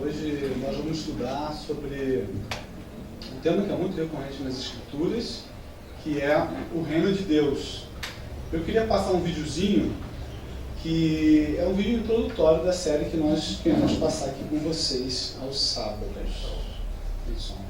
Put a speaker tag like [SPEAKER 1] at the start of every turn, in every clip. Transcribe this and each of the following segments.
[SPEAKER 1] Hoje nós vamos estudar sobre um tema que é muito recorrente nas Escrituras, que é o Reino de Deus. Eu queria passar um videozinho, que é um vídeo introdutório da série que nós queremos passar aqui com vocês aos sábados. Tem som.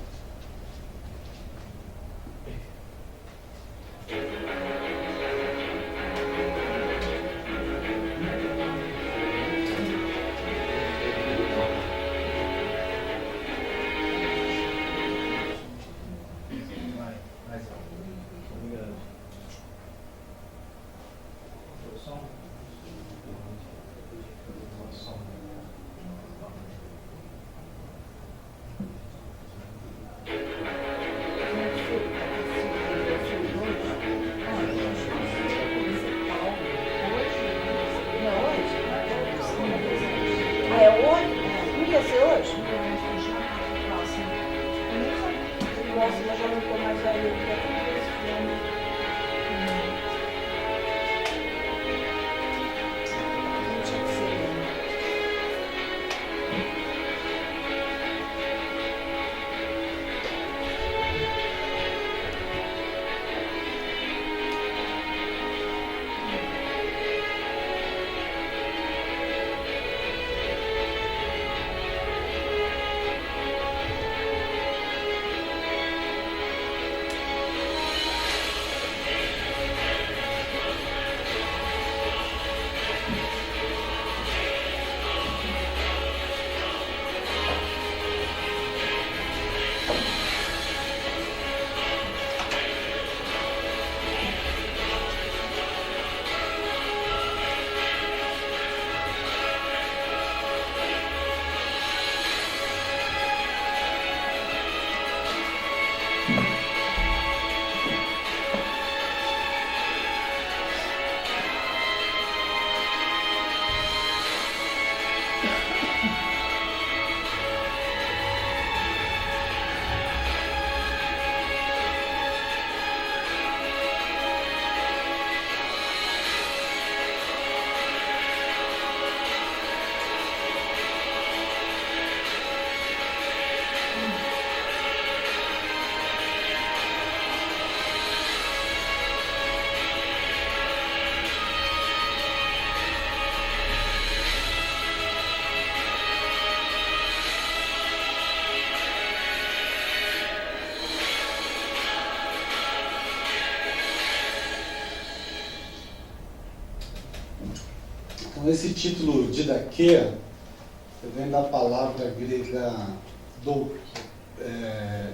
[SPEAKER 1] Então, esse título didaquê vem da palavra grega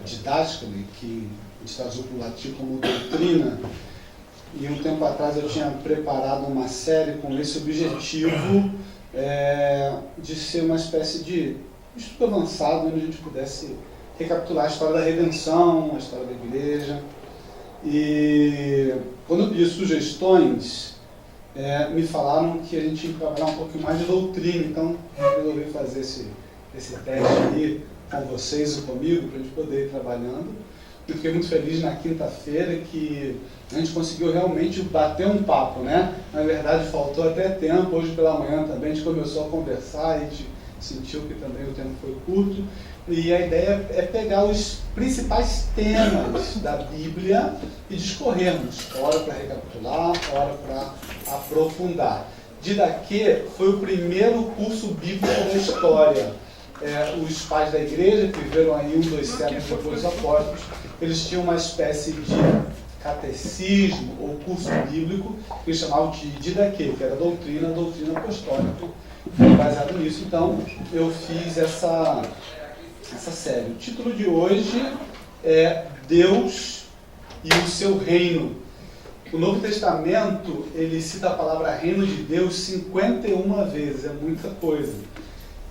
[SPEAKER 1] didáskale, que a gente traduziu para o latim como doutrina. E um tempo atrás eu tinha preparado uma série com esse objetivo de ser uma espécie de estudo avançado, onde a gente pudesse recapitular a história da redenção, a história da igreja. E quando eu pedi sugestões, me falaram que a gente tinha que trabalhar um pouquinho mais de doutrina, então eu resolvi fazer esse teste aí com vocês e comigo, para a gente poder ir trabalhando. Eu fiquei muito feliz na quinta-feira que a gente conseguiu realmente bater um papo, né? Na verdade, faltou até tempo, hoje pela manhã também a gente começou a conversar, a gente sentiu que também o tempo foi curto. E a ideia é pegar os principais temas da Bíblia e discorrermos, hora para recapitular, hora para aprofundar. Didaquê foi o primeiro curso bíblico da história. Os pais da igreja, que viveram aí 2 séculos depois dos apóstolos, eles tinham uma espécie de catecismo ou curso bíblico que eles chamavam de didaquê, que era a doutrina apostólica. E baseado nisso, então, eu fiz essa série. O título de hoje é Deus e o seu reino. O Novo Testamento, ele cita a palavra reino de Deus 51 vezes, é muita coisa.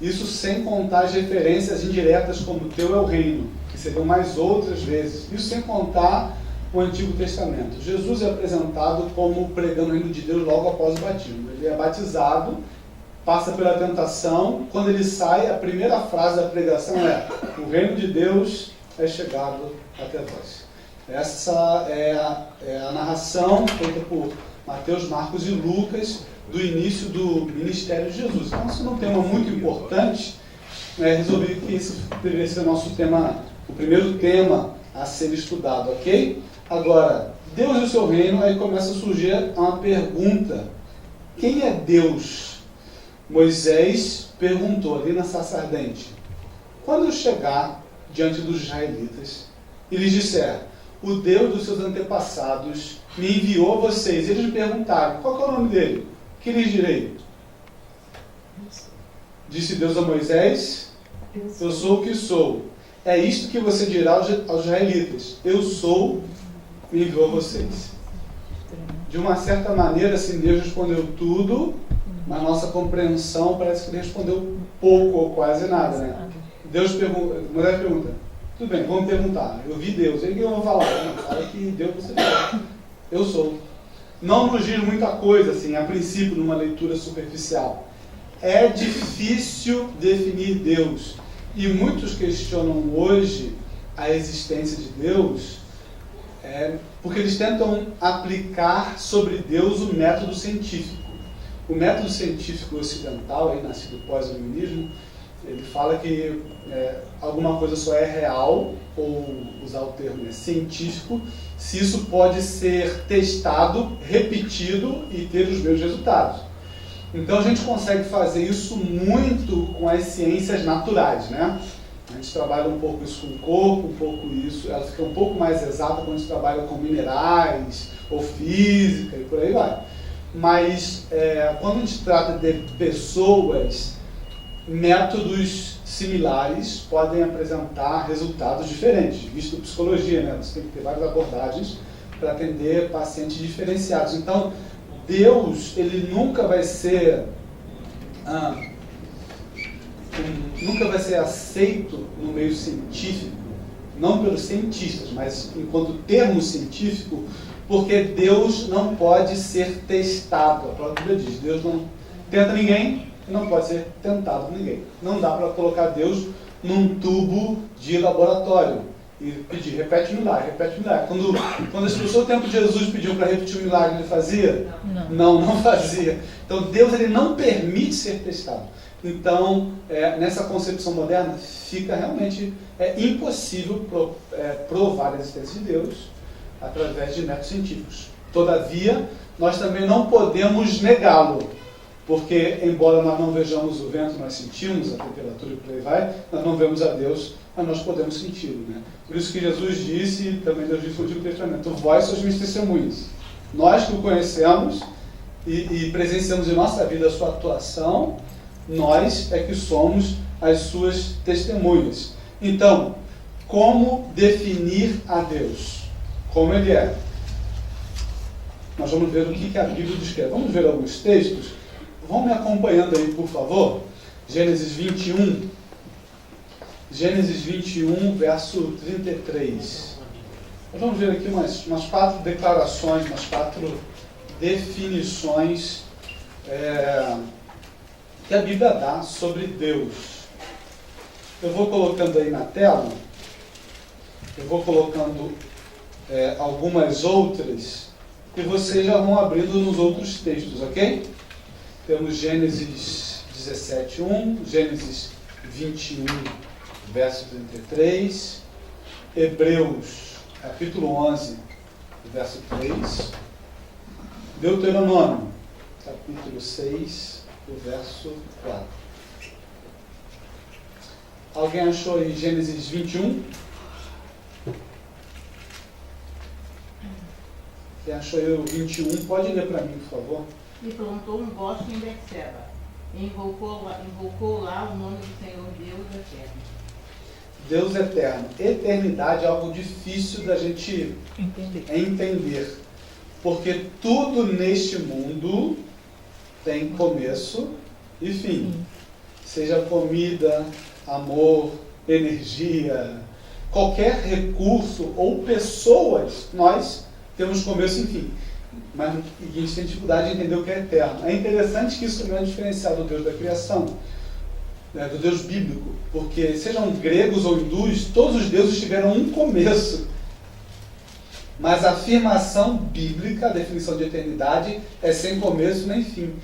[SPEAKER 1] Isso sem contar as referências indiretas como teu é o reino, que seriam mais outras vezes. Isso sem contar o Antigo Testamento. Jesus é apresentado como pregando o reino de Deus logo após o batismo. Ele é batizado, passa pela tentação, quando ele sai, a primeira frase da pregação é: o reino de Deus é chegado até vós. Essa é a narração feita por Mateus, Marcos e Lucas do início do ministério de Jesus. Então, isso é um tema muito importante. Resolvi que esse deveria ser o nosso tema, o primeiro tema a ser estudado, ok? Agora, Deus e o seu reino, aí começa a surgir uma pergunta: quem é Deus? Moisés perguntou ali na sarça ardente: quando eu chegar diante dos israelitas e lhes disser, o Deus dos seus antepassados me enviou a vocês, eles me perguntaram, qual é o nome dele? O que lhes direi? Disse Deus a Moisés: eu sou o que sou. É isto que você dirá aos israelitas: eu sou, me enviou a vocês. De uma certa maneira, assim, Deus respondeu tudo, mas nossa compreensão parece que ele respondeu pouco ou quase nada, né? Moisés pergunta: tudo bem, vamos perguntar. Eu vi Deus. Ele que eu vou falar? Não, fala que Deus você fala. Eu sou. Não nos diz muita coisa, assim, a princípio, numa leitura superficial. É difícil definir Deus. E muitos questionam hoje a existência de Deus porque eles tentam aplicar sobre Deus o método científico. O método científico ocidental, aí, nascido pós-iluminismo, ele fala que alguma coisa só é real, ou usar o termo científico, se isso pode ser testado, repetido e ter os mesmos resultados. Então a gente consegue fazer isso muito com as ciências naturais, né? A gente trabalha um pouco isso com o corpo, um pouco isso, ela fica um pouco mais exata quando a gente trabalha com minerais, ou física, e por aí vai. Mas quando a gente trata de pessoas, métodos similares podem apresentar resultados diferentes, visto psicologia, né? Você tem que ter várias abordagens para atender pacientes diferenciados. Então, Deus, ele nunca vai ser aceito no meio científico, não pelos cientistas, mas enquanto termo científico, porque Deus não pode ser testado. A própria Bíblia diz: Deus não tenta ninguém, não pode ser tentado por ninguém. Não dá para colocar Deus num tubo de laboratório e pedir, repete o milagre, repete o milagre. Quando as pessoas no tempo de Jesus pediam para repetir o milagre, ele fazia? Não fazia. Então Deus, ele não permite ser testado. Então, nessa concepção moderna, fica realmente impossível provar a existência de Deus através de métodos científicos. Todavia, nós também não podemos negá-lo. Porque, embora nós não vejamos o vento, nós sentimos a temperatura e por aí vai, nós não vemos a Deus, mas nós podemos senti-lo, né? Por isso que Jesus disse, e também Deus disse no Antigo Testamento: vós sois minhas testemunhas. Nós que o conhecemos e presenciamos em nossa vida a sua atuação, nós é que somos as suas testemunhas. Então, como definir a Deus? Como ele é? Nós vamos ver o que a Bíblia descreve. Vamos ver alguns textos. Vão me acompanhando aí, por favor. Gênesis 21. Gênesis 21, verso 33. Nós vamos ver aqui umas 4 declarações, umas 4 definições que a Bíblia dá sobre Deus. Eu vou colocando aí na tela. Eu vou colocando algumas outras e vocês já vão abrindo nos outros textos, ok? Temos Gênesis 17:1, Gênesis 21, verso 33, Hebreus, capítulo 11, verso 3, Deuteronômio, capítulo 6, verso 4. Alguém achou aí Gênesis 21? Quem achou aí o 21, pode ler para mim, por favor.
[SPEAKER 2] E plantou um bosque em Betseba, e invocou lá o nome do Senhor Deus eterno.
[SPEAKER 1] Deus eterno. Eternidade é algo difícil da gente entender. Porque tudo neste mundo tem começo e fim. seja comida, amor, energia, qualquer recurso ou pessoas, nós temos começo e fim. Mas a gente tem dificuldade de entender o que é eterno. É interessante que isso não é diferencial do Deus da criação, né, do Deus bíblico, porque sejam gregos ou hindus, todos os deuses tiveram um começo. Mas a afirmação bíblica, a definição de eternidade, é sem começo nem fim.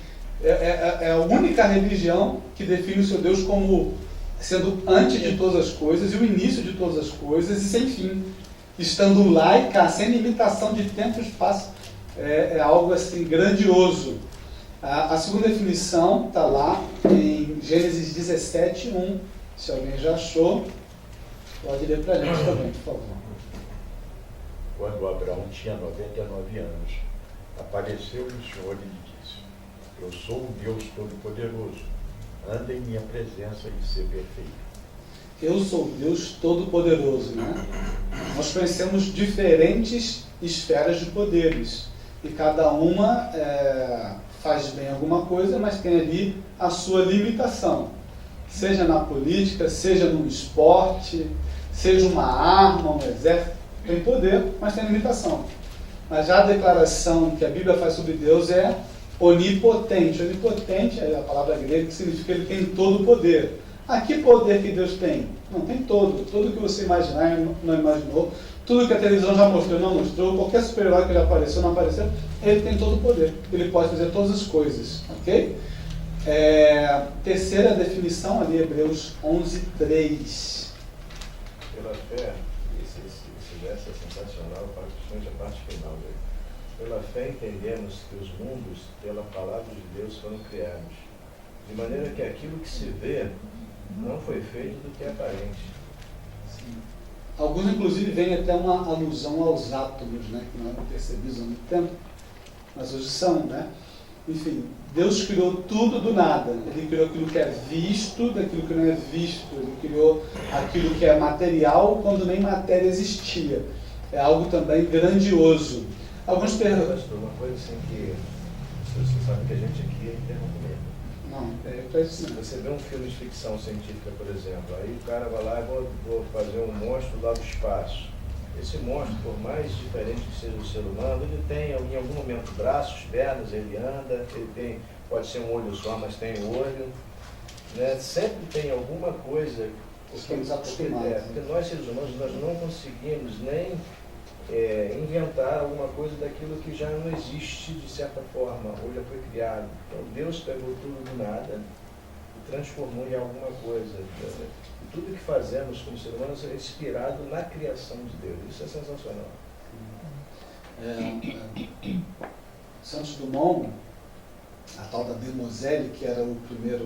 [SPEAKER 1] É a única religião que define o seu Deus como sendo antes de todas as coisas e o início de todas as coisas e sem fim. Estando laica, sem limitação de tempo e espaço. É algo assim grandioso. A segunda definição está lá em Gênesis 17, 1. Se alguém já achou, pode ler para a gente também, por favor.
[SPEAKER 3] Quando Abraão tinha 99 anos, apareceu-lhe o Senhor e lhe disse: Eu sou o Deus Todo-Poderoso, anda em minha presença e ser perfeito.
[SPEAKER 1] Eu sou Deus Todo-Poderoso, né? Nós conhecemos diferentes esferas de poderes e cada uma faz bem alguma coisa, mas tem ali a sua limitação. Seja na política, seja no esporte, seja uma arma, um exército, tem poder, mas tem limitação. Mas já a declaração que a Bíblia faz sobre Deus é onipotente. Onipotente é a palavra grega que significa que ele tem todo o poder. Ah, que poder que Deus tem? Não, tem todo. Tudo que você imaginar e não imaginou, tudo que a televisão já mostrou e não mostrou, qualquer super-herói que já apareceu não apareceu, ele tem todo o poder. Ele pode fazer todas as coisas, ok? Terceira definição ali, Hebreus 11:3.
[SPEAKER 3] Pela fé, esse verso é sensacional, principalmente a parte final dele. Pela fé entendemos que os mundos, pela palavra de Deus, foram criados, de maneira que aquilo que se vê não foi feito do que é aparente.
[SPEAKER 1] Sim. Alguns, inclusive, veem até uma alusão aos átomos, né, que não eram percebidos há muito tempo, mas hoje são, né? Enfim, Deus criou tudo do nada. Ele criou aquilo que é visto daquilo que não é visto. Ele criou aquilo que é material quando nem matéria existia. É algo também grandioso. Alguns perguntam...
[SPEAKER 3] Uma coisa assim que você sabe que a gente aqui é interrompimento.
[SPEAKER 1] Não, para isso não.
[SPEAKER 3] Você vê um filme de ficção científica, por exemplo, aí o cara vai lá e vou fazer um monstro lá do espaço. Esse monstro, por mais diferente que seja o ser humano, ele tem em algum momento braços, pernas, ele anda, ele tem, pode ser um olho só, mas tem olho, né? Sempre tem alguma coisa.
[SPEAKER 1] Estamos acostumados.
[SPEAKER 3] Porque nós seres humanos nós não conseguimos nem inventar alguma coisa daquilo que já não existe de certa forma, ou já foi criado. Então Deus pegou tudo do nada e transformou em alguma coisa. E tudo que fazemos como ser humano é inspirado na criação de Deus. Isso é sensacional.
[SPEAKER 1] Santos Dumont, a tal da Demoiselle, que era o primeiro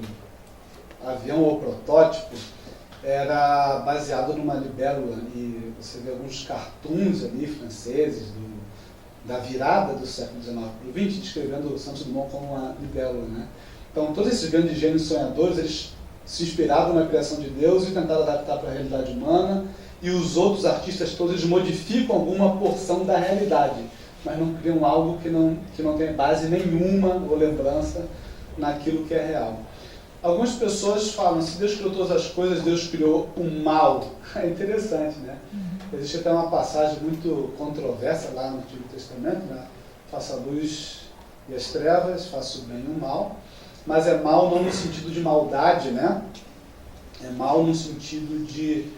[SPEAKER 1] avião ou protótipo, era baseado numa libélula, e você vê alguns cartoons ali franceses da virada do século XIX para o XX, descrevendo Santos Dumont como uma libélula, né? Então, todos esses grandes gênios sonhadores, eles se inspiravam na criação de Deus e tentaram adaptar para a realidade humana, e os outros artistas todos eles modificam alguma porção da realidade, mas não criam algo que não tem base nenhuma ou lembrança naquilo que é real. Algumas pessoas falam, se Deus criou todas as coisas, Deus criou o mal. É interessante, né? Existe até uma passagem muito controversa lá no Antigo Testamento, né? Faça a luz e as trevas, faça o bem e o mal. Mas é mal não no sentido de maldade, né? É mal no sentido de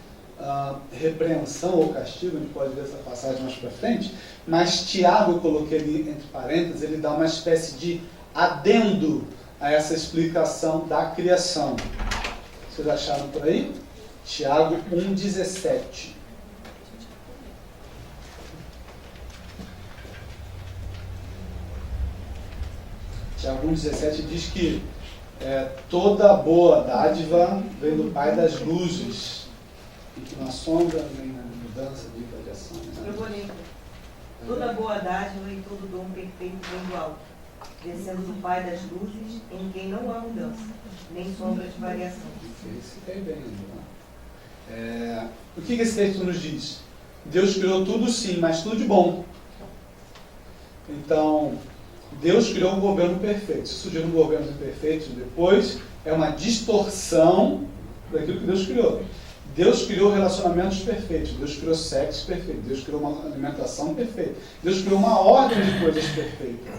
[SPEAKER 1] repreensão ou castigo, a gente pode ver essa passagem mais para frente. Mas Tiago, eu coloquei ali entre parênteses, ele dá uma espécie de adendo a essa explicação da criação. Vocês acharam por aí? Tiago 1,17. Tiago 1,17 diz que toda boa dádiva vem do Pai das luzes, e que não assombra nem na mudança de radiação.
[SPEAKER 4] Eu vou ler. Toda boa dádiva e todo dom perfeito vem do alto, descendo do Pai das luzes, em quem não há mudança, nem sombra de variação.
[SPEAKER 1] Esse tem bem, né? O que esse texto nos diz? Deus criou tudo sim, mas tudo de bom. Então, Deus criou um governo perfeito. Se surgiram governos imperfeitos depois, é uma distorção daquilo que Deus criou. Deus criou relacionamentos perfeitos, Deus criou sexo perfeito, Deus criou uma alimentação perfeita, Deus criou uma ordem de coisas perfeitas.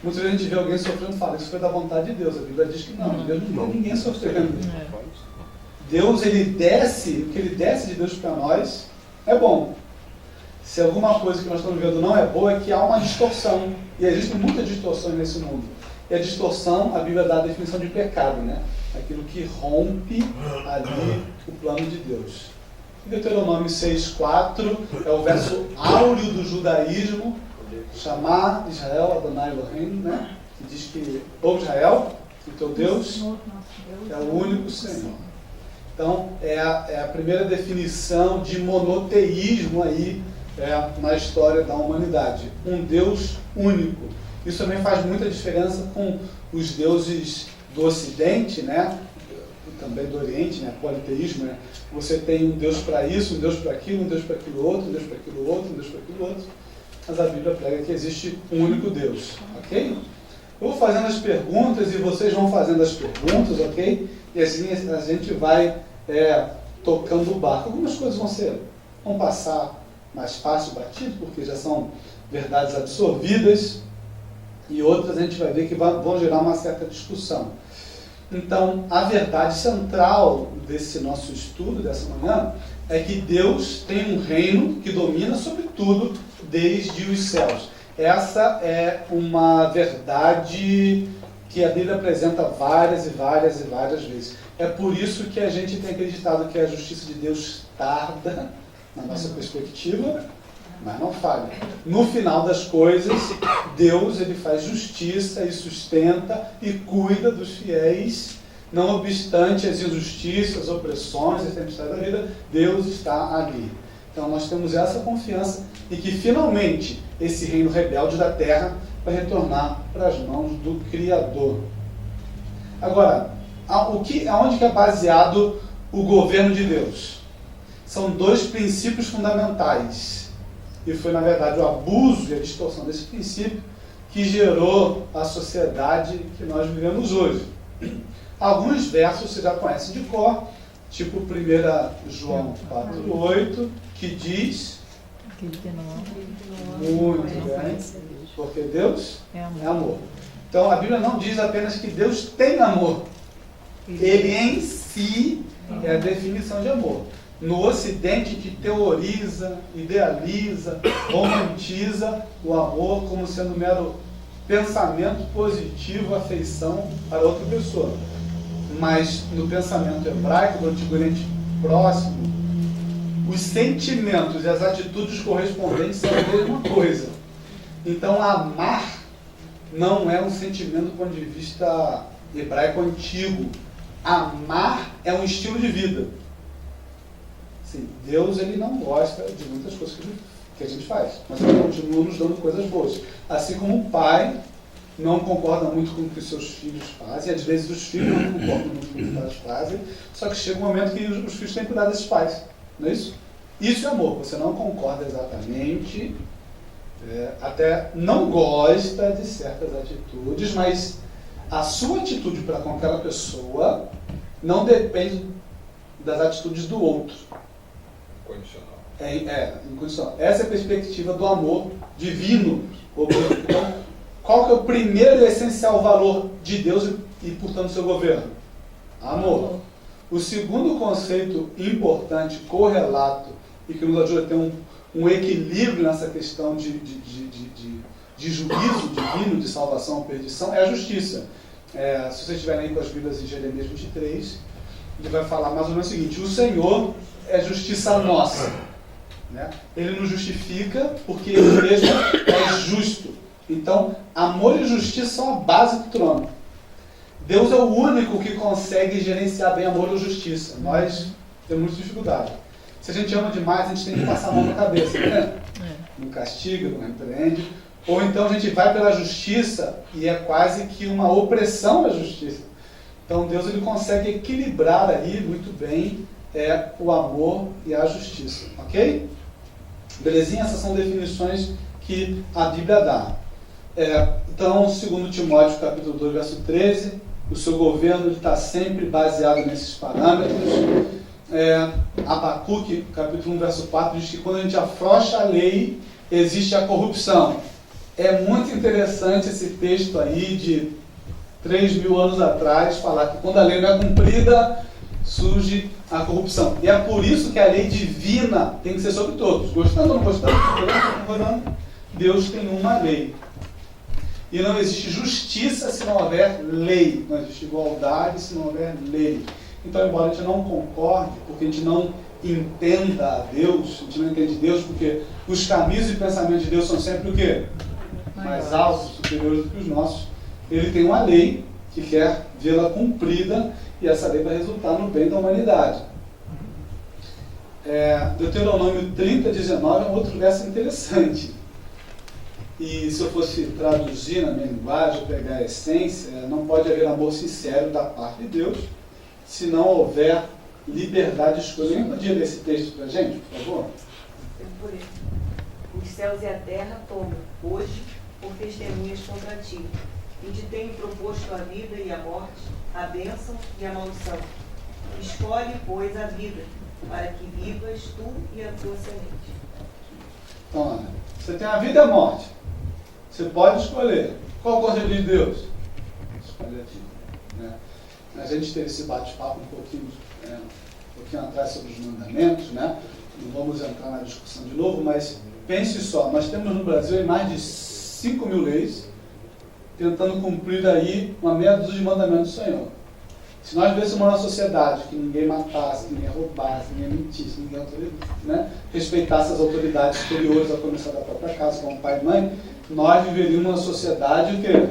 [SPEAKER 1] Muitas vezes a gente vê alguém sofrendo e fala, isso foi da vontade de Deus. A Bíblia diz que não, Deus não viu ninguém sofrendo. Deus, ele desce, o que ele desce de Deus para nós é bom. Se alguma coisa que nós estamos vendo não é boa, é que há uma distorção. E existem muitas distorções nesse mundo. E a distorção, a Bíblia dá a definição de pecado, né? Aquilo que rompe ali o plano de Deus. Deuteronômio 6,4 é o verso áureo do judaísmo, chamar Israel Adonai Elohim, né? Que diz que, ouve Israel, o teu Deus é o único Senhor. Então, é a primeira definição de monoteísmo aí na história da humanidade. Um Deus único. Isso também faz muita diferença com os deuses do Ocidente, né? Também do Oriente, né? Politeísmo, né? Você tem um Deus para isso, um Deus para aquilo, um Deus para aquilo outro, um Deus para aquilo outro, um Deus para aquilo outro. Mas a Bíblia prega que existe um único Deus, ok? Eu vou fazendo as perguntas e vocês vão fazendo as perguntas, ok? E assim a gente vai tocando o barco. Algumas coisas vão passar mais fácil batido, porque já são verdades absorvidas, e outras a gente vai ver que vão gerar uma certa discussão. Então, a verdade central desse nosso estudo, dessa manhã, é que Deus tem um reino que domina sobre tudo desde os céus. Essa é uma verdade que a Bíblia apresenta várias e várias e várias vezes. É por isso que a gente tem acreditado que a justiça de Deus tarda, na nossa perspectiva, mas não falha. No final das coisas, Deus ele faz justiça e sustenta e cuida dos fiéis, não obstante as injustiças, as opressões, as tempestades da vida, Deus está ali. Então nós temos essa confiança e que finalmente esse reino rebelde da terra vai retornar para as mãos do Criador. Agora, aonde que é baseado o governo de Deus? São dois princípios fundamentais. E foi, na verdade, o abuso e a distorção desse princípio que gerou a sociedade que nós vivemos hoje. Alguns versos você já conhece de cor, tipo 1 João 4,8, que diz... Muito bem, porque Deus é amor. Então, a Bíblia não diz apenas que Deus tem amor. Ele em si é a definição de amor. No Ocidente, que teoriza, idealiza, romantiza o amor como sendo mero pensamento positivo, afeição para outra pessoa. Mas no pensamento hebraico, do Antigo Oriente Próximo, os sentimentos e as atitudes correspondentes são a mesma coisa. Então, amar não é um sentimento do ponto de vista hebraico antigo. Amar é um estilo de vida. Sim, Deus ele não gosta de muitas coisas que a gente faz, mas ele continua nos dando coisas boas. Assim como o pai não concorda muito com o que os seus filhos fazem, e às vezes os filhos não concordam muito com o que os pais fazem, só que chega um momento que os filhos têm que cuidar desses pais, não é isso? Isso é amor, você não concorda exatamente, até não gosta de certas atitudes, mas a sua atitude para com aquela pessoa não depende das atitudes do outro. Incondicional. Essa é a perspectiva do amor divino. Então, qual que é o primeiro e essencial valor de Deus e portanto, seu governo? Amor. O segundo conceito importante, correlato, e que nos ajuda a ter um equilíbrio nessa questão de juízo divino, de salvação ou perdição, é a justiça. Se vocês estiverem aí com as Bíblias em Jeremias 23, ele vai falar mais ou menos o seguinte: o Senhor é justiça nossa, né? Ele nos justifica porque Ele mesmo é justo. Então, amor e justiça são a base do trono. Deus é o único que consegue gerenciar bem amor e justiça. Nós temos muita dificuldade. Se a gente ama demais, a gente tem que passar a mão na cabeça, né? Não castiga, não repreende. Ou então a gente vai pela justiça e é quase que uma opressão da justiça. Então Deus ele consegue equilibrar aí muito bem o amor e a justiça, ok? Belezinha? Essas são definições que a Bíblia dá. Então, 2 Timóteo, capítulo 2, verso 13, o seu governo está sempre baseado nesses parâmetros. Abacuque, capítulo 1, verso 4, diz que quando a gente afrouxa a lei, existe a corrupção. É muito interessante esse texto aí de 3.000 anos atrás, falar que quando a lei não é cumprida, surge a corrupção. E é por isso que a lei divina tem que ser sobre todos. Gostando ou não gostando, Deus tem uma lei. E não existe justiça se não houver lei. Não existe igualdade se não houver lei. Então, embora a gente não concorde, porque a gente não entenda a Deus, a gente não entende Deus porque os caminhos e pensamentos de Deus são sempre o quê? Mais altos, superiores do que os nossos. Ele tem uma lei que quer vê-la cumprida e essa lei vai resultar no bem da humanidade. Deuteronômio 30:19 é um outro verso interessante. E se eu fosse traduzir na minha linguagem, pegar a essência, não pode haver amor sincero da parte de Deus se não houver liberdade de escolha. Alguém podia ler esse texto para a gente, por favor?
[SPEAKER 4] Os céus e a terra tomam hoje por testemunhas contra ti, e te tenho proposto a vida e a morte, a bênção e a maldição. Escolhe, pois, a vida, para que vivas tu e a tua semente.
[SPEAKER 1] Então, olha, você tem a vida e a morte. Você pode escolher. Qual o conselho de Deus? Escolhe a vida. Né? A gente teve esse bate-papo um pouquinho atrás sobre os mandamentos, né? Não vamos entrar na discussão de novo, mas pense só, nós temos no Brasil mais de 5.000 leis tentando cumprir aí uma meia dúzia de mandamentos do Senhor. Se nós vivêssemos uma sociedade que ninguém matasse, que ninguém roubasse, que ninguém mentisse, que ninguém respeitasse as autoridades superiores, a começar da própria casa, como pai e mãe, nós viveríamos uma sociedade o quê?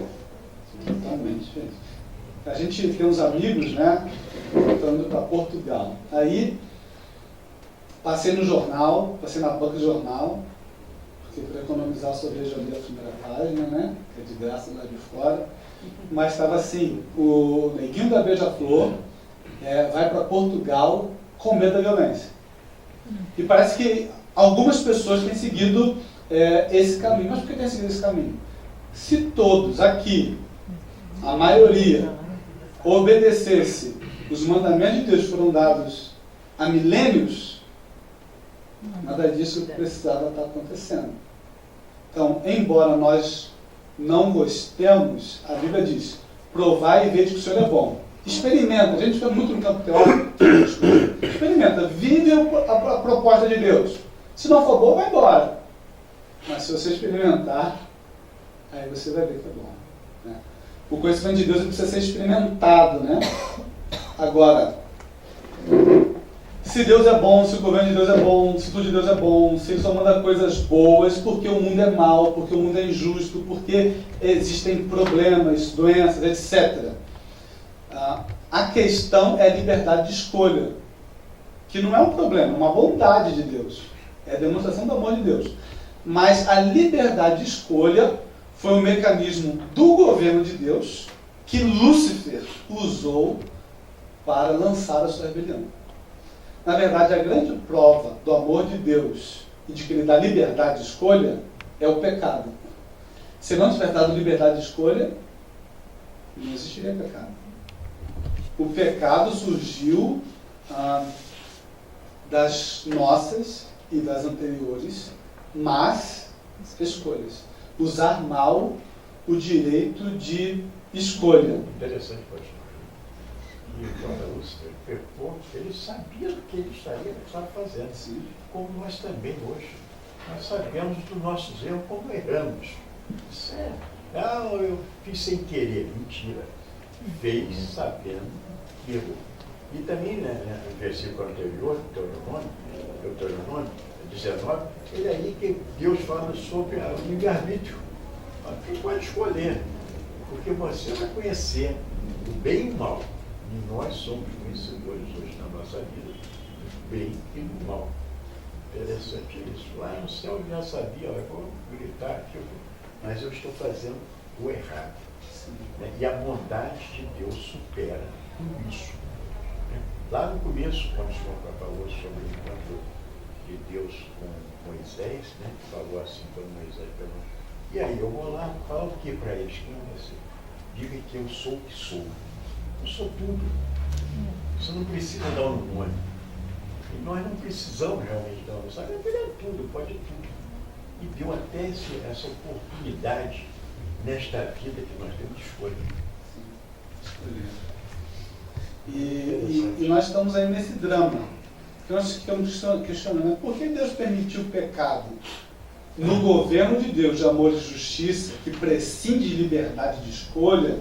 [SPEAKER 1] Totalmente diferente. A gente tem uns amigos, né? Voltando para Portugal. Aí, passei no jornal, passei na banca de jornal, porque para economizar só vejo ali a primeira página, né? Que é de graça lá de fora. Mas estava assim, o neguinho da Beija-Flor vai para Portugal com medo da violência. E parece que algumas pessoas têm seguido esse caminho. Mas por que têm seguido esse caminho? Se todos aqui, a maioria, obedecesse os mandamentos de Deus que foram dados há milênios, nada disso precisava estar acontecendo. Então, embora nós não gostemos, a Bíblia diz, provai e vede que o Senhor é bom. Experimenta, a gente fica muito no campo teórico, experimenta, vive a proposta de Deus. Se não for bom, vai embora. Mas se você experimentar, aí você vai ver que é bom. Né? O conhecimento de Deus precisa ser experimentado, né? Agora, se Deus é bom, se o governo de Deus é bom, se tudo de Deus é bom, se Ele só manda coisas boas, porque o mundo é mau, porque o mundo é injusto, porque existem problemas, doenças, etc. A questão é a liberdade de escolha, que não é um problema, é uma bondade de Deus, é a demonstração do amor de Deus. Mas a liberdade de escolha foi um mecanismo do governo de Deus que Lúcifer usou para lançar a sua rebelião. Na verdade, a grande prova do amor de Deus e de que Ele dá liberdade de escolha é o pecado. Se não tivesse dado liberdade de escolha, não existiria pecado. O pecado surgiu das nossas e das anteriores más escolhas. Usar mal o direito de escolha.
[SPEAKER 5] Interessante, pastor. E quando Lúcifer pecou, ele sabia do que ele estava fazendo.
[SPEAKER 1] Sim.
[SPEAKER 5] Como nós também hoje. Nós sabemos dos nossos erros, como erramos. Sério. Não, eu fiz sem querer. Mentira. Fez sabendo que errou. E também, né, no versículo anterior, Deuteronômio 19, ele aí que Deus fala sobre o livre-arbítrio. Quem pode escolher? Porque você vai conhecer o bem e o mal. E nós somos conhecedores hoje na nossa vida do bem e do mal. Interessante isso. Lá no céu eu já sabia, eu vou gritar aqui, mas eu estou fazendo o errado. Né? E a bondade de Deus supera tudo isso. Né? Lá no começo, quando o Senhor falou sobre o encontro de Deus com Moisés, né? Falou assim quando Moisés E aí eu vou lá, falo o que para eles? Quem é você? Diga que eu sou o que sou. Eu sou tudo. Você não precisa dar um nome. E nós não precisamos realmente dar um nome. Sabe, ele é tudo, pode tudo. E deu até essa oportunidade nesta vida que nós temos de escolha.
[SPEAKER 1] E nós estamos aí nesse drama. Que nós ficamos questionando, por que Deus permitiu o pecado? No governo de Deus de amor e justiça, que prescinde de liberdade de escolha,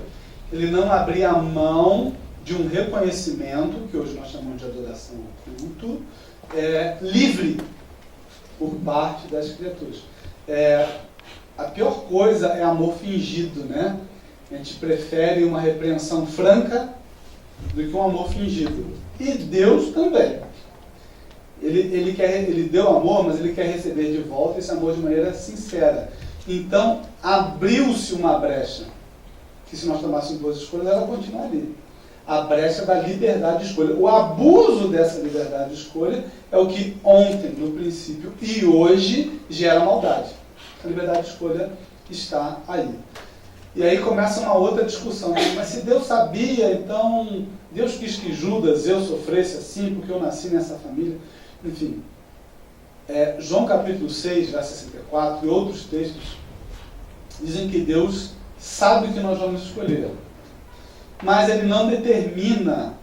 [SPEAKER 1] ele não abria mão de um reconhecimento, que hoje nós chamamos de adoração ao culto, livre por parte das criaturas. A pior coisa é amor fingido, né? A gente prefere uma repreensão franca do que um amor fingido. E Deus também. Ele deu amor, mas ele quer receber de volta esse amor de maneira sincera. Então, abriu-se uma brecha, que se nós tomássemos boas escolhas, ela continuaria. A brecha da liberdade de escolha. O abuso dessa liberdade de escolha é o que ontem, no princípio, e hoje, gera maldade. A liberdade de escolha está aí. E aí começa uma outra discussão. Mas se Deus sabia, então Deus quis que Judas, eu sofresse assim, porque eu nasci nessa família. Enfim, João capítulo 6, verso 64 e outros textos dizem que Deus sabe o que nós vamos escolher, mas Ele não determina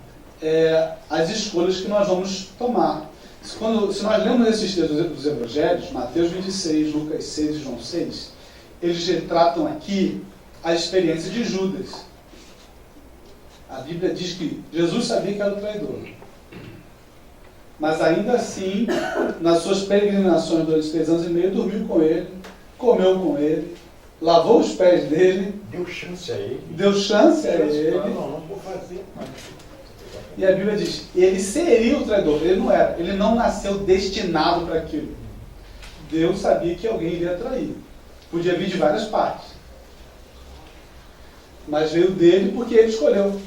[SPEAKER 1] as escolhas que nós vamos tomar. Se nós lemos esses textos dos Evangelhos, Mateus 26, Lucas 6 e João 6, eles retratam aqui a experiência de Judas. A Bíblia diz que Jesus sabia que era o traidor. Mas ainda assim, nas suas peregrinações durante 3 anos e meio, dormiu com ele, comeu com ele, lavou os pés dele.
[SPEAKER 5] Deu chance a ele.
[SPEAKER 1] Não
[SPEAKER 5] vou fazer.
[SPEAKER 1] E a Bíblia diz, ele seria o traidor, ele não era. Ele não nasceu destinado para aquilo. Deus sabia que alguém iria trair. Podia vir de várias partes. Mas veio dele porque ele escolheu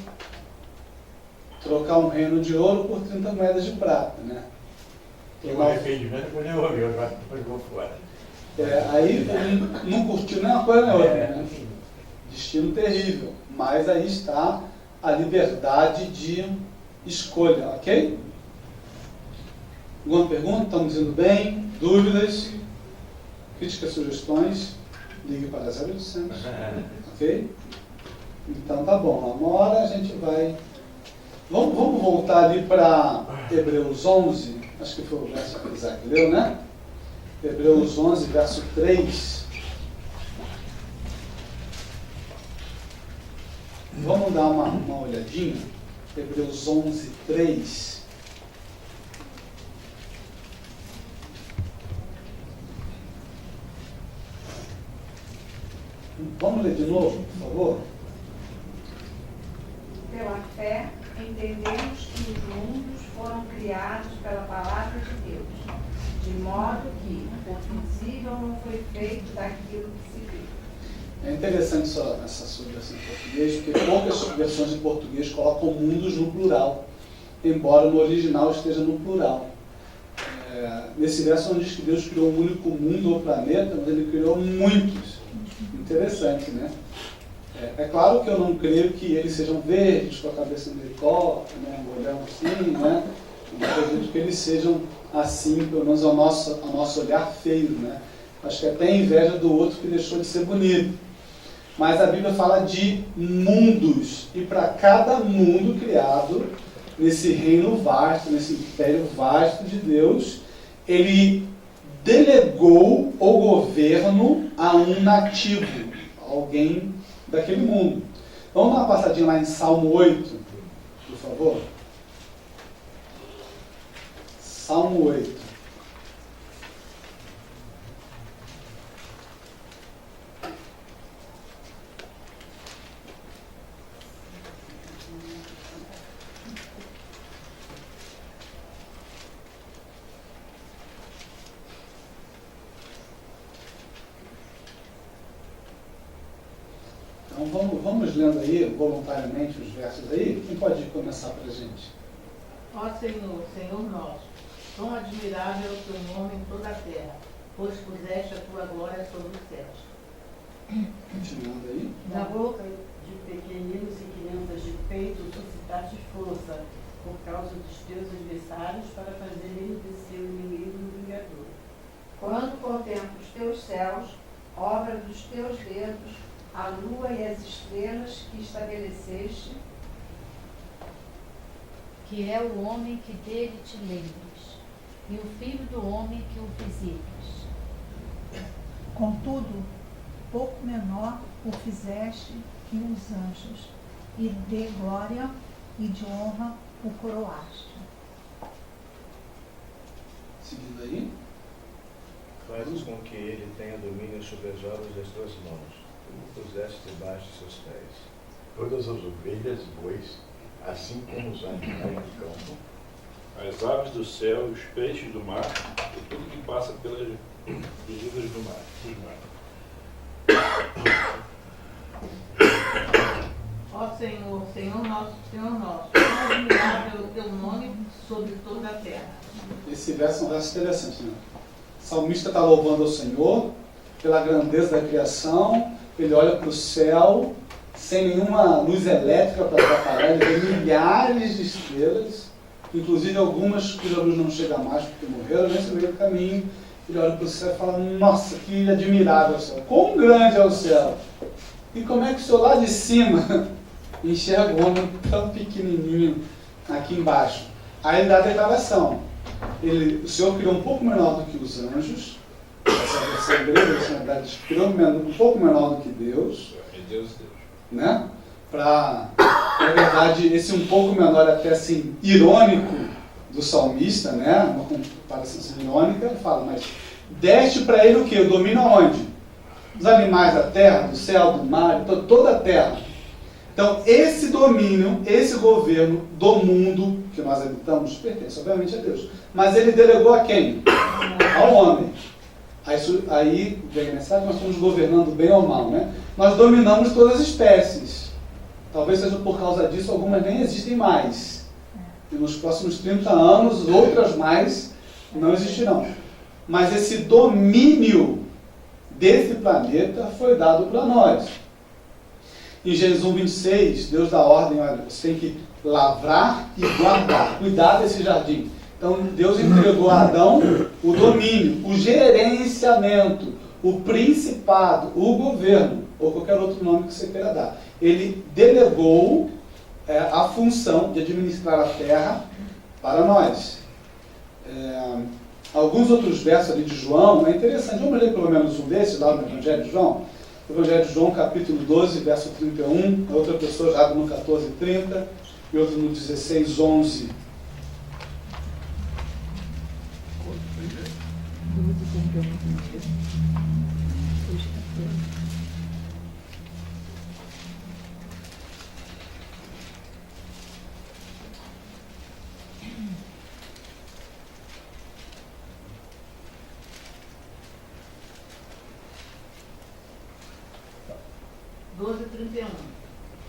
[SPEAKER 1] trocar um reino de ouro por 30 moedas de prata, né?
[SPEAKER 5] Tem um arrependimento quando eu ouvi, eu vou fora.
[SPEAKER 1] Aí ele não curtiu nem uma coisa nem outra, né? Destino terrível. Mas aí está a liberdade de escolha, ok? Alguma pergunta? Estamos indo bem? Dúvidas? Críticas, sugestões? Ligue para 0800. Ok? Então tá bom. Uma hora a gente vai... Vamos voltar ali para Hebreus 11, acho que foi o verso que o Isaac leu, né? Hebreus 11, verso 3. Vamos dar uma olhadinha. Hebreus 11, 3. Vamos ler de novo, por favor?
[SPEAKER 6] Pela fé, entendemos que os mundos foram criados pela palavra de Deus, de modo que o visível não foi feito daquilo que se vê.
[SPEAKER 1] É interessante essa sua versão em português, porque poucas versões em português colocam mundos no plural, embora no original esteja no plural. Nesse verso não diz que Deus criou um único mundo ou planeta, mas Ele criou muitos. Interessante, né? É claro que eu não creio que eles sejam verdes, com a cabeça no helicóptero, né, olhando assim, né? Eu acredito que eles sejam assim, pelo menos ao nosso olhar feio, né? Acho que até inveja do outro que deixou de ser bonito. Mas a Bíblia fala de mundos, e para cada mundo criado, nesse reino vasto, nesse império vasto de Deus, Ele delegou o governo a um nativo, alguém daquele mundo. Vamos dar uma passadinha lá em Salmo 8, por favor. Salmo 8. Então vamos lendo aí voluntariamente os versos aí. Quem pode começar para a gente?
[SPEAKER 2] Ó Senhor, Senhor nosso, quão admirável é o teu nome em toda a terra, pois puseste a tua glória sobre os céus.
[SPEAKER 1] Continuando aí.
[SPEAKER 7] Da boca de pequeninos e crianças de peito suscitaste força por causa dos teus adversários para fazerem de seu inimigo um vingador.
[SPEAKER 6] Quando contemplo os teus céus, obra dos teus dedos, a lua e as estrelas que estabeleceste,
[SPEAKER 8] que é o homem que dele te lembres, e o filho do homem que o visites.
[SPEAKER 9] Contudo, pouco menor o fizeste que os anjos, e de glória e de honra o coroaste.
[SPEAKER 1] Seguindo aí.
[SPEAKER 3] Fazes com que ele tenha domínio sobre as obras das tuas mãos. Tu o puseste debaixo de seus pés.
[SPEAKER 5] Todas as ovelhas e bois, assim como os animais do campo,
[SPEAKER 10] As aves do céu, os peixes do mar e tudo que passa pelas rios do mar.
[SPEAKER 2] Ó Senhor, Senhor nosso, quão admirável é o teu nome sobre toda a terra.
[SPEAKER 1] Esse verso é um verso interessante, né? O salmista está louvando ao Senhor pela grandeza da criação, ele olha para o céu, sem nenhuma luz elétrica para atrapalhar, ele vê milhares de estrelas, inclusive algumas cuja luz não chega mais porque morreram nesse meio do caminho. Ele olha para o céu e fala, nossa, que admirável é o céu, quão grande é o céu. E como é que o Senhor lá de cima enxerga o homem tão pequenininho aqui embaixo? Aí ele dá a declaração. O Senhor criou um pouco menor do que os anjos. Essa versão grega, na verdade, criou um pouco menor do que Deus.
[SPEAKER 10] É Deus.
[SPEAKER 1] Né? Na verdade, esse um pouco menor, até assim, irônico do salmista, né? Uma comparação assim, irônica, ele fala, mas deste para ele o quê? O domínio aonde? Os animais da terra, do céu, do mar, toda a terra. Então, esse domínio, esse governo do mundo que nós habitamos, pertence, obviamente, a Deus. Mas ele delegou a quem? Ao homem. Aí vem a mensagem, nós estamos governando bem ou mal, né? Nós dominamos todas as espécies. Talvez seja por causa disso, algumas nem existem mais. E nos próximos 30 anos, outras mais não existirão. Mas esse domínio desse planeta foi dado para nós. Em Gênesis 1:26, Deus dá ordem, olha, você tem que lavrar e guardar, cuidar desse jardim. Então Deus entregou a Adão o domínio, o gerenciamento, o principado, o governo, ou qualquer outro nome que você queira dar. Ele delegou a função de administrar a terra para nós. Alguns outros versos ali de João, é interessante, vamos ler pelo menos um desses lá no Evangelho de João. Evangelho de João, capítulo 12, verso 31, a outra pessoa já abre no 14:30 e outro no 16:11.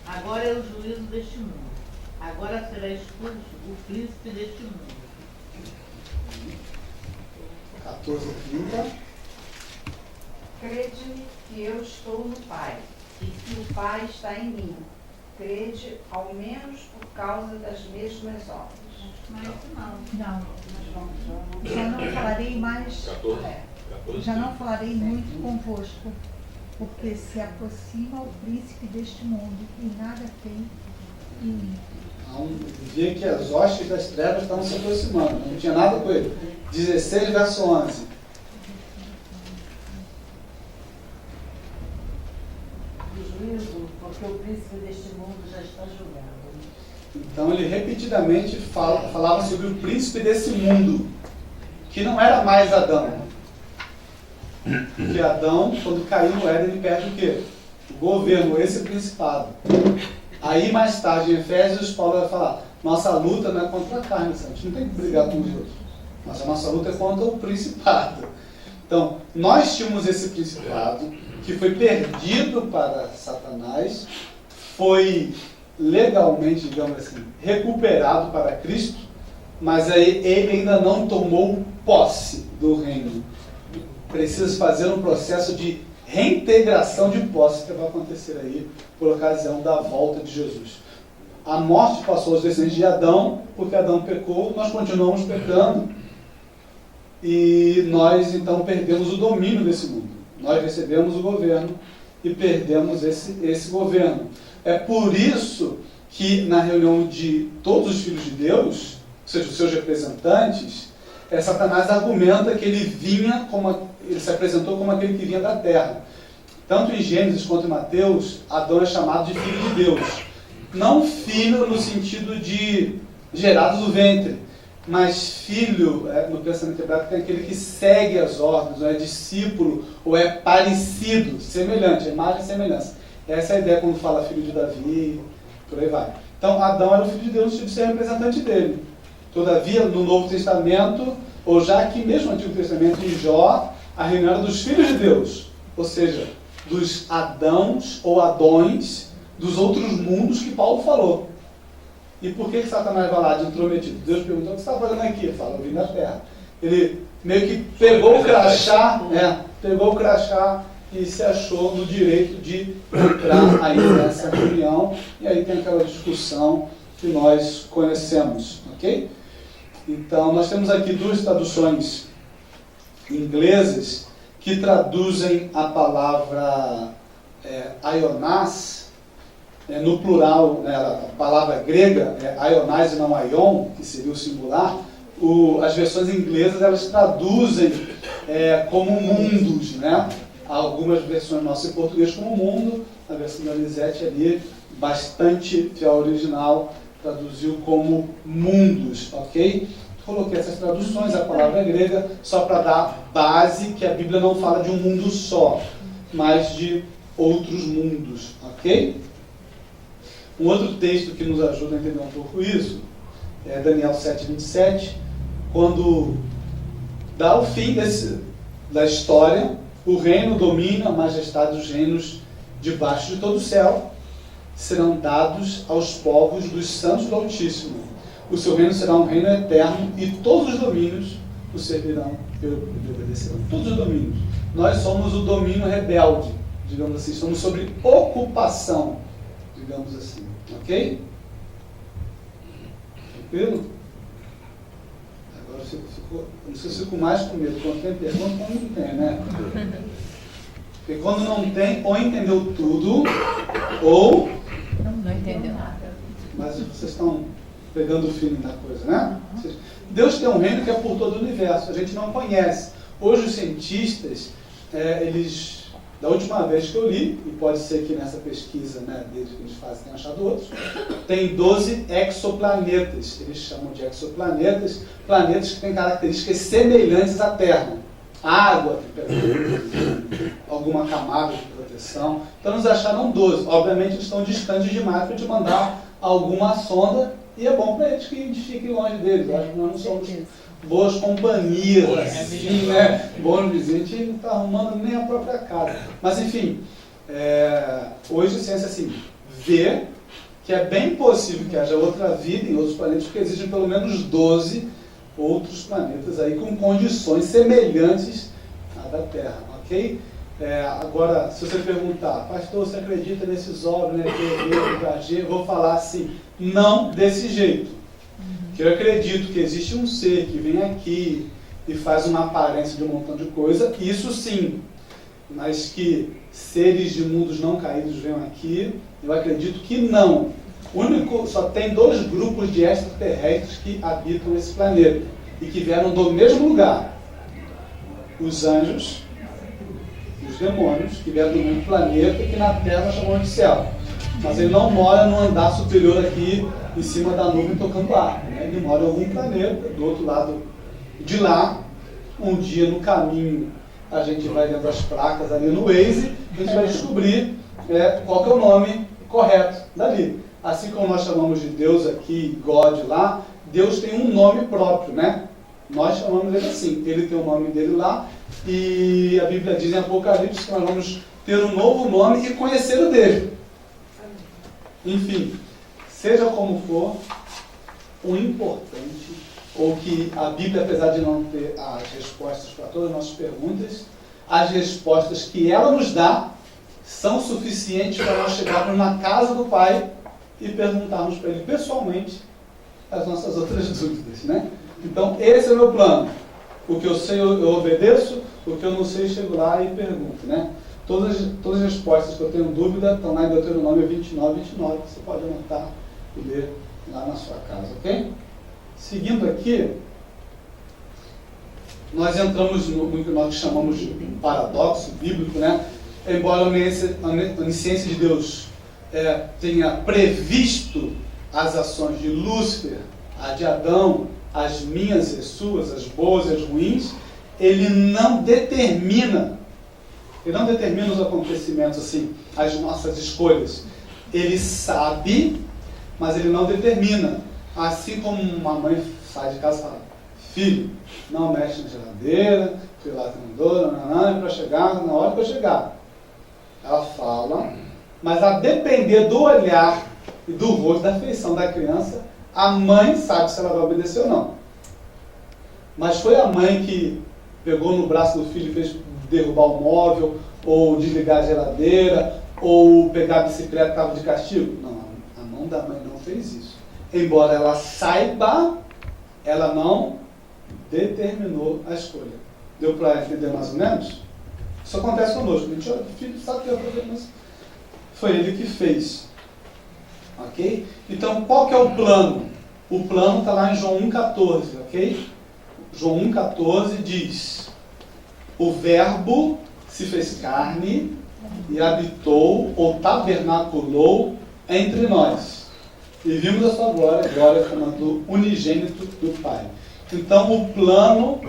[SPEAKER 2] Agora é o juízo deste mundo. Agora será expulso o príncipe deste mundo.
[SPEAKER 1] 14:30.
[SPEAKER 6] crede que eu estou no Pai, e que o Pai está em mim. Crede, ao menos por causa das mesmas obras.
[SPEAKER 2] Mas não.
[SPEAKER 9] Não,
[SPEAKER 6] Mas
[SPEAKER 9] já não falarei mais,
[SPEAKER 10] 14.
[SPEAKER 9] já não falarei muito convosco, porque se aproxima o príncipe deste mundo e nada tem em mim.
[SPEAKER 1] Via que as hostes das trevas estavam se aproximando, não tinha nada com ele. 16, verso 11.
[SPEAKER 7] O juízo, porque o príncipe deste mundo já está julgado.
[SPEAKER 1] Então ele repetidamente falava sobre o príncipe desse mundo, que não era mais Adão. Porque Adão, quando caiu no Éden, ele perde o quê? O governo, esse principado. Aí mais tarde, em Efésios, Paulo vai falar, nossa luta não é contra a carne, a gente não tem que brigar com os outros. Mas a nossa luta é contra o principado. Então, nós tínhamos esse principado, que foi perdido para Satanás, foi legalmente, digamos assim, recuperado para Cristo, mas aí ele ainda não tomou posse do reino. Precisa fazer um processo de reintegração de posse que vai acontecer aí por ocasião da volta de Jesus. A morte passou aos descendentes de Adão, porque Adão pecou, nós continuamos pecando e nós então perdemos o domínio desse mundo. Nós recebemos o governo e perdemos esse governo. É por isso que na reunião de todos os filhos de Deus, ou seja, os seus representantes, Satanás argumenta que ele se apresentou como aquele que vinha da terra. Tanto em Gênesis quanto em Mateus, Adão é chamado de filho de Deus. Não filho no sentido de gerado do ventre, mas filho, no pensamento hebraico, tem aquele que segue as ordens, ou é discípulo, ou é parecido, semelhante, imagem e semelhança. Essa é a ideia quando fala filho de Davi, por aí vai. Então, Adão era o filho de Deus, tipo de ser representante dele. Todavia, no Novo Testamento, ou já aqui mesmo no Antigo Testamento, em Jó, a reunião era dos filhos de Deus, ou seja, dos Adãos ou Adões dos outros mundos que Paulo falou. E por que Satanás vai lá de intrometido? Deus perguntou: o que você está fazendo aqui? Ele fala: eu vim da terra. Ele meio que pegou o crachá e se achou no direito de entrar aí nessa reunião, e aí tem aquela discussão que nós conhecemos, ok? Então, nós temos aqui duas traduções inglesas que traduzem a palavra Aionás, no plural, a palavra grega é Aionás e não Aion, que seria o singular. As versões inglesas, elas traduzem como mundos, né? Algumas versões nossas em português como mundo, a versão da Lisete ali, bastante fiel ao original, traduziu como mundos, ok? Coloquei essas traduções, a palavra grega, só para dar base que a Bíblia não fala de um mundo só, mas de outros mundos, ok? Um outro texto que nos ajuda a entender um pouco isso é Daniel 7:27, quando dá o fim da história, o reino, o domínio, a majestade dos reinos debaixo de todo o céu serão dados aos povos dos santos do Altíssimo. O seu reino será um reino eterno e todos os domínios o servirão e obedecerão. Todos os domínios. Nós somos o domínio rebelde, digamos assim. Estamos sobre ocupação, digamos assim. Ok? Tranquilo? Agora não sei se fico mais com medo. Quando tem pergunta, quando não tem, né? Porque quando não tem, ou entendeu tudo, ou
[SPEAKER 8] não entendeu nada.
[SPEAKER 1] Mas vocês estão pegando o feeling da coisa, né? Deus tem um reino que é por todo o universo, a gente não conhece. Hoje os cientistas, eles, da última vez que eu li, e pode ser que nessa pesquisa, né, deles que eles fazem, tenham achado outros, tem 12 exoplanetas. Eles chamam de exoplanetas, planetas que têm características semelhantes à Terra. Água, temperatura, alguma camada de proteção. Então eles acharam 12. Obviamente eles estão distantes demais para te mandar alguma sonda, e é bom para eles que a gente fique longe deles. Eu acho que nós não somos boas companhias, assim, né? Bons vizinhos, a gente não está arrumando nem a própria casa. Mas enfim, hoje a ciência assim, vê que é bem possível que haja outra vida em outros planetas, porque existem pelo menos 12 outros planetas aí com condições semelhantes à da Terra, ok? Agora, se você perguntar: pastor, você acredita nesses ovos, né, eu vou falar assim: não desse jeito. Que eu acredito que existe um ser que vem aqui e faz uma aparência de um montão de coisa, isso sim, mas que seres de mundos não caídos venham aqui, eu acredito que não. Só tem 2 grupos de extraterrestres que habitam esse planeta e que vieram do mesmo lugar: os anjos e os demônios, que vieram do mesmo planeta, que na Terra nós chamamos de céu. Mas ele não mora no andar superior aqui, em cima da nuvem, tocando ar, né? Ele mora em algum planeta, do outro lado de lá. Um dia no caminho a gente vai vendo as placas ali no Waze, a gente vai descobrir qual que é o nome correto dali. Assim como nós chamamos de Deus aqui, God lá, Deus tem um nome próprio, né? Nós chamamos ele assim, ele tem o nome dele lá, e a Bíblia diz em Apocalipse que nós vamos ter um novo nome e conhecer o dele. Enfim, seja como for, o importante, ou que a Bíblia, apesar de não ter as respostas para todas as nossas perguntas, as respostas que ela nos dá são suficientes para nós chegarmos na casa do Pai e perguntarmos para Ele pessoalmente as nossas outras dúvidas, né? Então, esse é o meu plano. O que eu sei, eu obedeço. O que eu não sei, eu chego lá e pergunto, né? Todas as respostas que eu tenho dúvida estão lá em Deuteronômio 29, 29. Você pode anotar e ler lá na sua casa, ok? Seguindo aqui, nós entramos no que nós chamamos de paradoxo bíblico, né? Embora a onisciência de Deus tenha previsto as ações de Lúcifer, a de Adão, as minhas e as suas, as boas e as ruins, ele não determina os acontecimentos, assim, as nossas escolhas. Ele sabe, mas ele não determina. Assim como uma mãe sai de casa e fala: filho, não mexe na geladeira, fui lá para chegar na hora que eu chegar. Ela fala, mas a depender do olhar e do rosto, da feição da criança, a mãe sabe se ela vai obedecer ou não. Mas foi a mãe que pegou no braço do filho e fez derrubar o móvel, ou desligar a geladeira, ou pegar a bicicleta que estava de castigo? Não, a mão da mãe não fez isso. Embora ela saiba, ela não determinou a escolha. Deu para entender mais ou menos? Isso acontece conosco. A gente olha para o filho, sabe que é o problema, mas foi ele que fez. Ok? Então, qual que é o plano? O plano está lá em João 1,14, ok? João 1,14 diz: o verbo se fez carne e habitou ou tabernaculou entre nós. E vimos a sua glória, glória como a do unigênito do Pai. Então o plano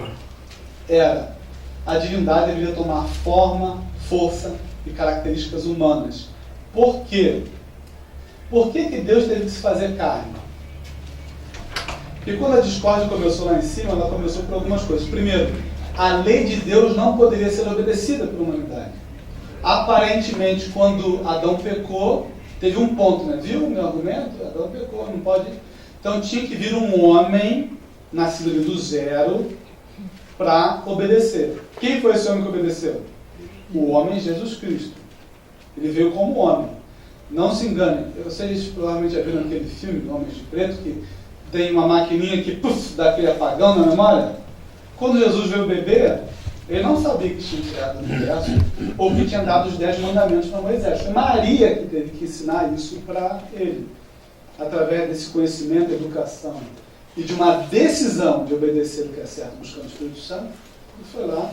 [SPEAKER 1] era: a divindade deveria tomar forma, força e características humanas. Por quê? Por que Deus teve que se fazer carne? Porque quando a discórdia começou lá em cima, ela começou por algumas coisas. Primeiro, a lei de Deus não poderia ser obedecida pela humanidade. Aparentemente, quando Adão pecou, teve um ponto, né? Viu o meu argumento? Adão pecou, não pode. Então tinha que vir um homem, nascido ali do zero, para obedecer. Quem foi esse homem que obedeceu? O homem Jesus Cristo. Ele veio como homem. Não se engane, vocês provavelmente já viram aquele filme do Homens de Preto, que tem uma maquininha que dá aquele apagão na memória. Quando Jesus veio beber, ele não sabia que tinha criado o universo ou que tinha dado os 10 mandamentos para Moisés. Foi Maria que teve que ensinar isso para ele, através desse conhecimento, educação e de uma decisão de obedecer o que é certo, buscando o Espírito Santo. Ele foi lá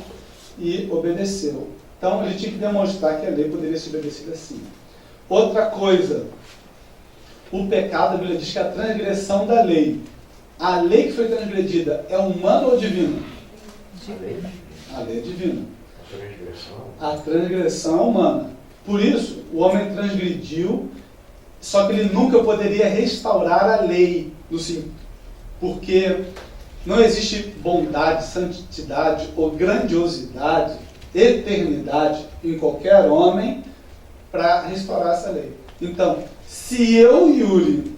[SPEAKER 1] e obedeceu. Então ele tinha que demonstrar que a lei poderia ser obedecida assim. Outra coisa, o pecado, a Bíblia diz que é a transgressão da lei. A lei que foi transgredida é humana ou divina? A lei é divina. A transgressão é humana. Por isso, o homem transgrediu, só que ele nunca poderia restaurar a lei, porque não existe bondade, santidade ou grandiosidade, eternidade em qualquer homem para restaurar essa lei. Então, se eu e Yuri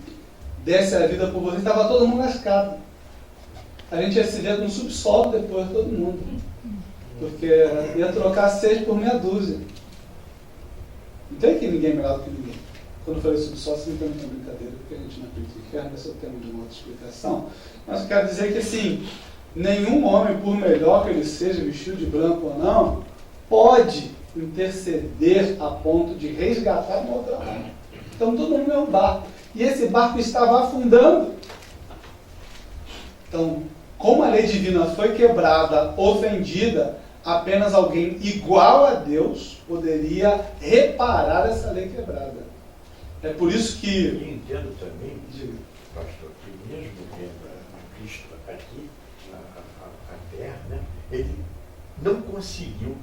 [SPEAKER 1] desse a vida por você, estava todo mundo lascado. A gente ia se ver no subsolo depois, todo mundo. Porque ia trocar 6 por meia dúzia. Não tem que ninguém melhor do que ninguém. Quando eu falei subsolo, você não tem uma brincadeira, porque a gente não acredita em inferno, esse é o tema de uma outra explicação. Mas eu quero dizer que, assim, nenhum homem, por melhor que ele seja, vestido de branco ou não, pode interceder a ponto de resgatar uma outra alma. Então todo mundo é um barco. E esse barco estava afundando. Então, como a lei divina foi quebrada, ofendida, apenas alguém igual a Deus poderia reparar essa lei quebrada. É por isso que...
[SPEAKER 5] Eu entendo também, pastor, que mesmo vendo Cristo aqui, a terra, né, ele não conseguiu,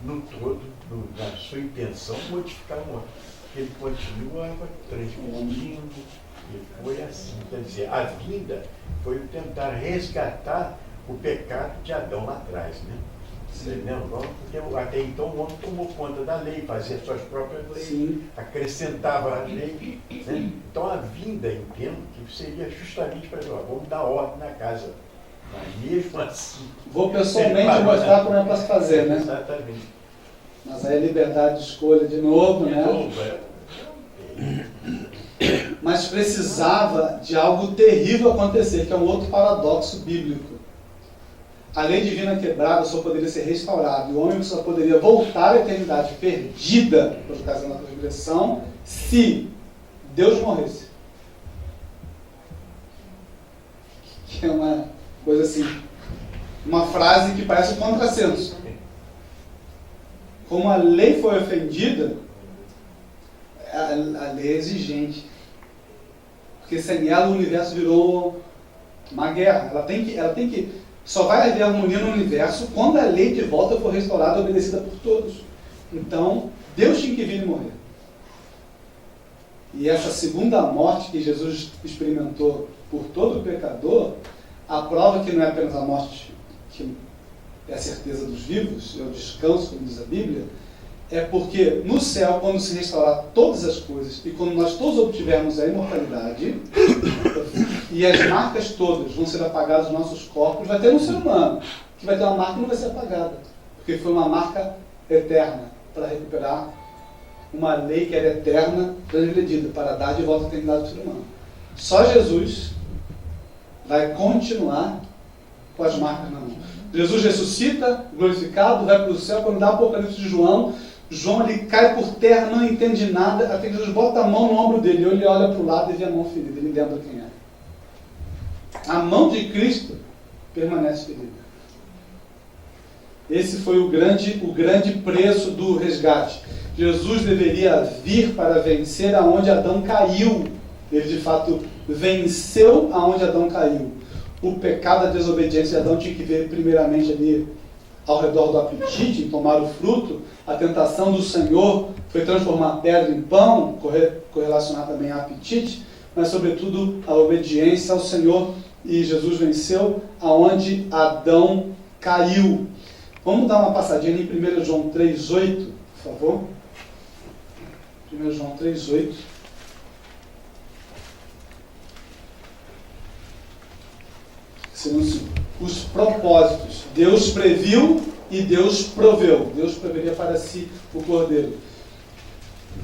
[SPEAKER 5] no todo, na sua intenção, modificar o homem. Ele continuava transmitindo, e foi assim. Quer dizer, a vinda foi tentar resgatar o pecado de Adão lá atrás, né? Porque até então o homem tomou conta da lei, fazia suas próprias leis, sim, acrescentava a lei. Né? Então a vinda, entendo, que seria justamente para dizer, vamos dar ordem na casa. Mas mesmo assim.
[SPEAKER 1] Vou pessoalmente mostrar como é para se fazer, né?
[SPEAKER 5] Exatamente.
[SPEAKER 1] Mas aí é liberdade de escolha de novo, né? Mas precisava de algo terrível acontecer, que é um outro paradoxo bíblico. A lei divina quebrada só poderia ser restaurada, e o homem só poderia voltar à eternidade perdida por causa da transgressão se Deus morresse. Que é uma coisa assim, uma frase que parece um contrassenso. Como a lei foi ofendida, a lei é exigente. Porque sem ela o universo virou uma guerra. Ela tem que só vai haver harmonia no universo quando a lei de volta for restaurada e obedecida por todos. Então, Deus tinha que vir e morrer. E essa segunda morte que Jesus experimentou por todo pecador, a prova que não é apenas a morte que é a certeza dos vivos, é o descanso, como diz a Bíblia, é porque no céu, quando se restaurar todas as coisas e quando nós todos obtivermos a imortalidade e as marcas todas vão ser apagadas dos nossos corpos, vai ter um ser humano que vai ter uma marca que não vai ser apagada, porque foi uma marca eterna para recuperar uma lei que era eterna, transgredida, para dar de volta a eternidade do ser humano. Só Jesus vai continuar com as marcas na mão. Jesus ressuscita, glorificado, vai para o céu. Quando dá o Apocalipse de João, ele cai por terra, não entende nada, até que Jesus bota a mão no ombro dele, ele olha para o lado e vê a mão ferida, ele lembra quem é. A mão de Cristo permanece ferida. Esse foi o grande preço do resgate. Jesus deveria vir para vencer aonde Adão caiu. Ele de fato venceu aonde Adão caiu. O pecado, a desobediência de Adão tinha que ver primeiramente ali ao redor do apetite, em tomar o fruto. A tentação do Senhor foi transformar a pedra em pão, correlacionar também ao apetite, mas sobretudo a obediência ao Senhor. E Jesus venceu aonde Adão caiu. Vamos dar uma passadinha em 1 João 3,8, por favor. 1 João 3,8. Os propósitos. Deus previu e Deus proveu. Deus proveria para si o cordeiro.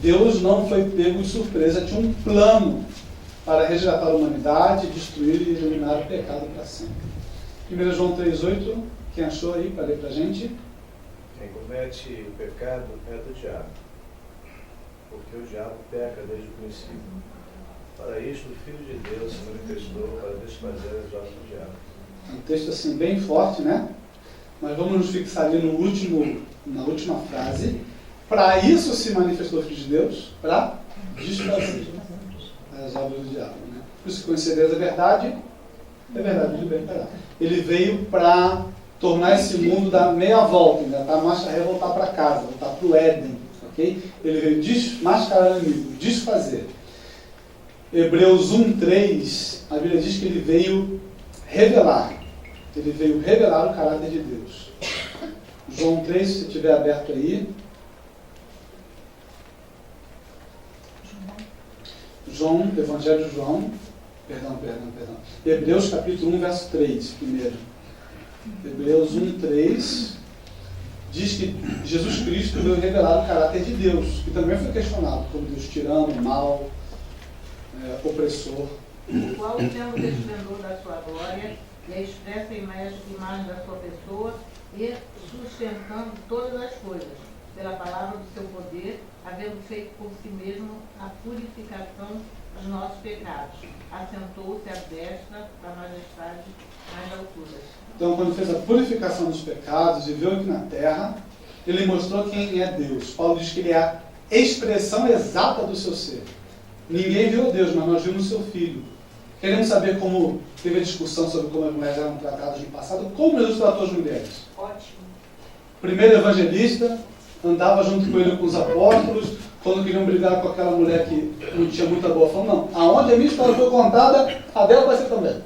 [SPEAKER 1] Deus não foi pego de surpresa, tinha um plano para resgatar a humanidade, destruir e eliminar o pecado para sempre. 1 João 3,8, quem achou aí para ler para a gente?
[SPEAKER 3] Quem comete o pecado é do diabo, porque o diabo peca desde o princípio. Para isto o Filho de Deus se manifestou para desfazer as obras do diabo.
[SPEAKER 1] Um texto assim bem forte, né? Mas vamos nos fixar ali na última frase. Para isso se manifestou o Filho de Deus, para desfazer as obras do diabo. Né? Por isso que conhecereis a verdade, é verdade, de libertará. Ele veio para tornar esse mundo dar meia volta, ainda tá mais a voltar para casa, voltar para o Éden. Okay? Ele veio desmascarar o inimigo, desfazer. Hebreus 1:3, a Bíblia diz que ele veio revelar. Ele veio revelar o caráter de Deus. João 3, se estiver aberto aí. João, Evangelho de João. Perdão. Hebreus capítulo 1, verso 3, primeiro. Hebreus 1:3 diz que Jesus Cristo veio revelar o caráter de Deus, que também foi questionado como Deus tirano, mau, opressor.
[SPEAKER 2] O qual tendo o esplendor da sua glória e a expressa imagem da sua pessoa e sustentando todas as coisas, pela palavra do seu poder, havendo feito por si mesmo a purificação dos nossos pecados, assentou-se à destra da majestade nas alturas.
[SPEAKER 1] Então, quando fez a purificação dos pecados e veio aqui na terra, ele mostrou quem é Deus. Paulo diz que ele é a expressão exata do seu ser. Ninguém viu Deus, mas nós vimos o seu Filho. Queremos saber como teve a discussão sobre como as mulheres eram tratadas no passado, como Jesus tratou as mulheres.
[SPEAKER 4] Ótimo.
[SPEAKER 1] Primeiro evangelista, andava junto com ele com os apóstolos, quando queriam brigar com aquela mulher que não tinha muita boa fama, não. Aonde a minha história foi contada, a dela vai ser também.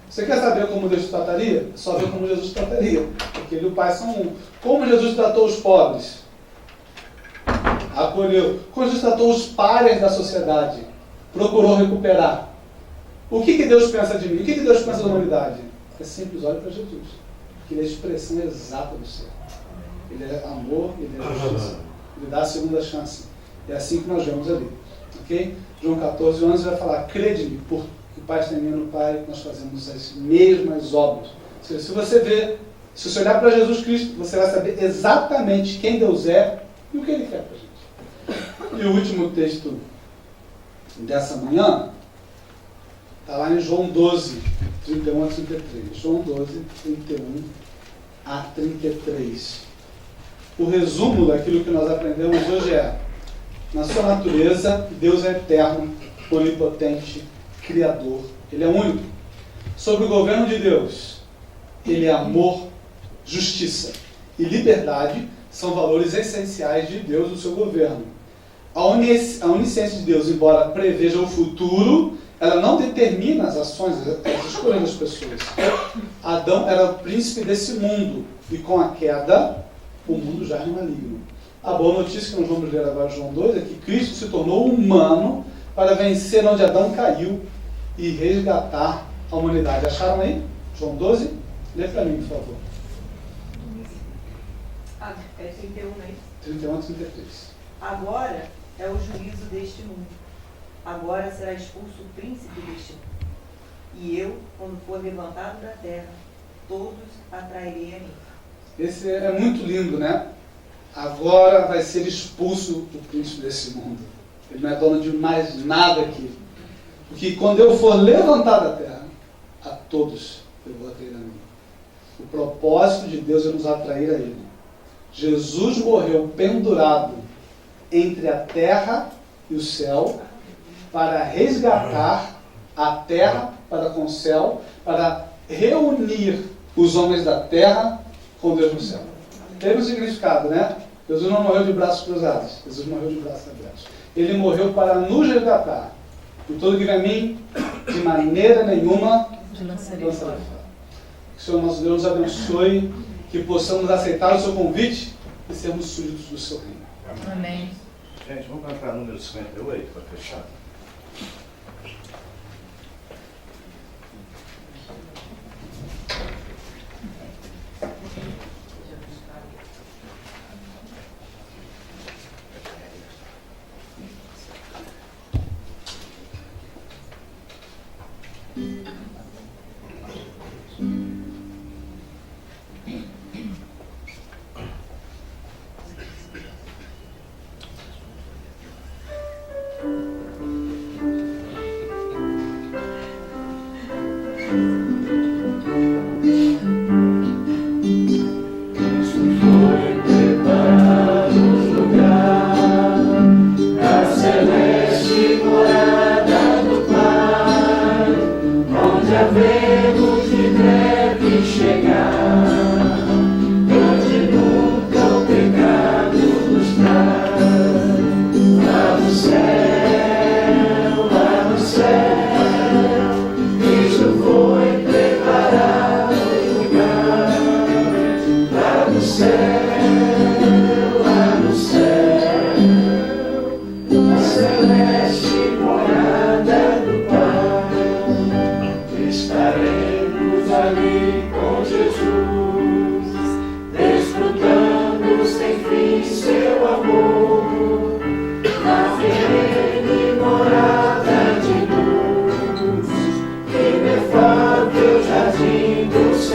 [SPEAKER 1] Você quer saber como Deus trataria? Só ver como Jesus trataria. Porque ele e o Pai são um. Como Jesus tratou os pobres? Acolheu. Como Jesus tratou os párias da sociedade? Procurou recuperar. O que Deus pensa de mim? O que Deus pensa da humanidade? É simples, olha para Jesus. Porque ele é a expressão exata do céu. Ele é amor, ele é justiça. Ele dá a segunda chance. É assim que nós vemos ali. Ok? João 14, 11 vai falar: crede-me, porque o Pai está em mim, no Pai, nós fazemos as mesmas obras. Ou seja, se você olhar para Jesus Cristo, você vai saber exatamente quem Deus é e o que Ele quer para a gente. E o último texto dessa manhã está lá em João 12, 31 a 33. João 12, 31 a 33. O resumo daquilo que nós aprendemos hoje é: na sua natureza, Deus é eterno, onipotente, criador. Ele é único. Sobre o governo de Deus, Ele é amor, justiça e liberdade, são valores essenciais de Deus no seu governo. A onisciência de Deus, embora preveja o futuro, ela não determina as ações, as escolhas das pessoas. Adão era o príncipe desse mundo, e com a queda, o mundo já é maligno. A boa notícia que nós vamos ler agora, João 2, é que Cristo se tornou humano para vencer onde Adão caiu e resgatar a humanidade. Acharam aí? João 12? Lê para mim, por favor.
[SPEAKER 4] É 31, né?
[SPEAKER 1] 31 a 33.
[SPEAKER 4] Agora é o juízo deste mundo. Agora será expulso o príncipe deste mundo. E eu, quando for levantado da terra, todos atrairei a mim.
[SPEAKER 1] Esse é muito lindo, né? Agora vai ser expulso o príncipe desse mundo. Ele não é dono de mais nada aqui. Porque quando eu for levantado da terra, a todos eu vou atrair a mim. O propósito de Deus é nos atrair a Ele. Jesus morreu pendurado entre a terra e o céu para resgatar a terra para com o céu, para reunir os homens da terra com Deus no céu. Teve um significado, né? Jesus não morreu de braços cruzados. Jesus morreu de braços abertos. Ele morreu para nos resgatar. E todo que vem a mim, de maneira nenhuma, lançarei fora. Que o Senhor nosso Deus nos abençoe, que possamos aceitar o seu convite e sermos súditos do seu reino.
[SPEAKER 8] Amém.
[SPEAKER 3] Gente, vamos cantar número 58 para fechar.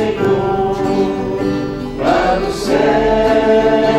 [SPEAKER 11] Senhor, lá no céu.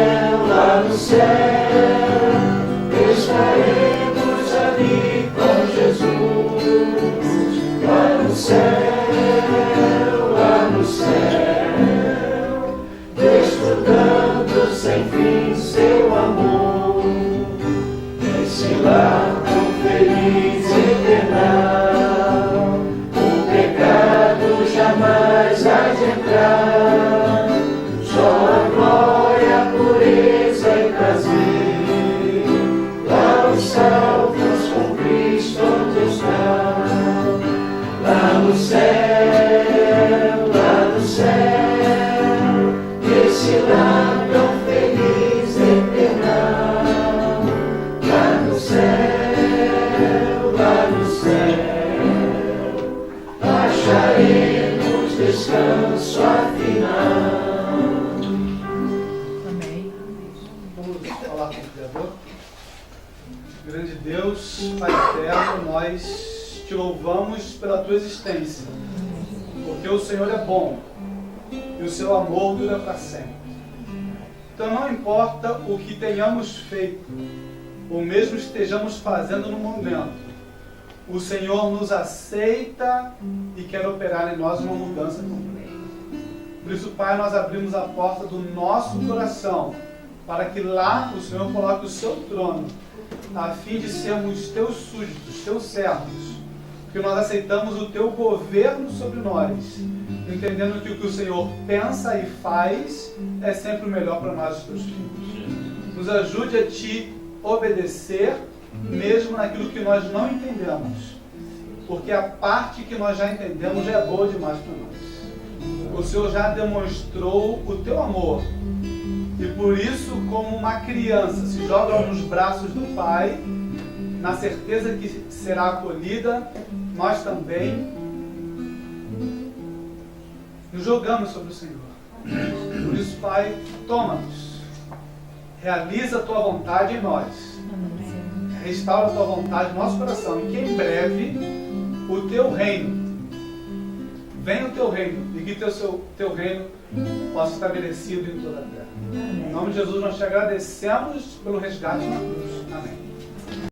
[SPEAKER 1] Deus, Pai eterno, nós te louvamos pela tua existência, porque o Senhor é bom e o seu amor dura para sempre. Então não importa o que tenhamos feito, ou mesmo estejamos fazendo no momento, o Senhor nos aceita e quer operar em nós uma mudança completa. Por isso, Pai, nós abrimos a porta do nosso coração para que lá o Senhor coloque o seu trono, a fim de sermos teus súditos, teus servos, porque nós aceitamos o teu governo sobre nós, entendendo que o que o Senhor pensa e faz é sempre o melhor para nós, os teus filhos. Nos ajude a te obedecer, mesmo naquilo que nós não entendemos, porque a parte que nós já entendemos já é boa demais para nós. O Senhor já demonstrou o teu amor, e por isso, como uma criança se joga nos braços do Pai, na certeza que será acolhida, nós também nos jogamos sobre o Senhor. Por isso, Pai, toma-nos, realiza a tua vontade em nós, restaura a tua vontade no nosso coração, e que em breve o teu reino, venha o teu reino, e que teu reino possa estar estabelecido em toda a terra. Em nome de Jesus, nós te agradecemos pelo resgate na cruz. Amém.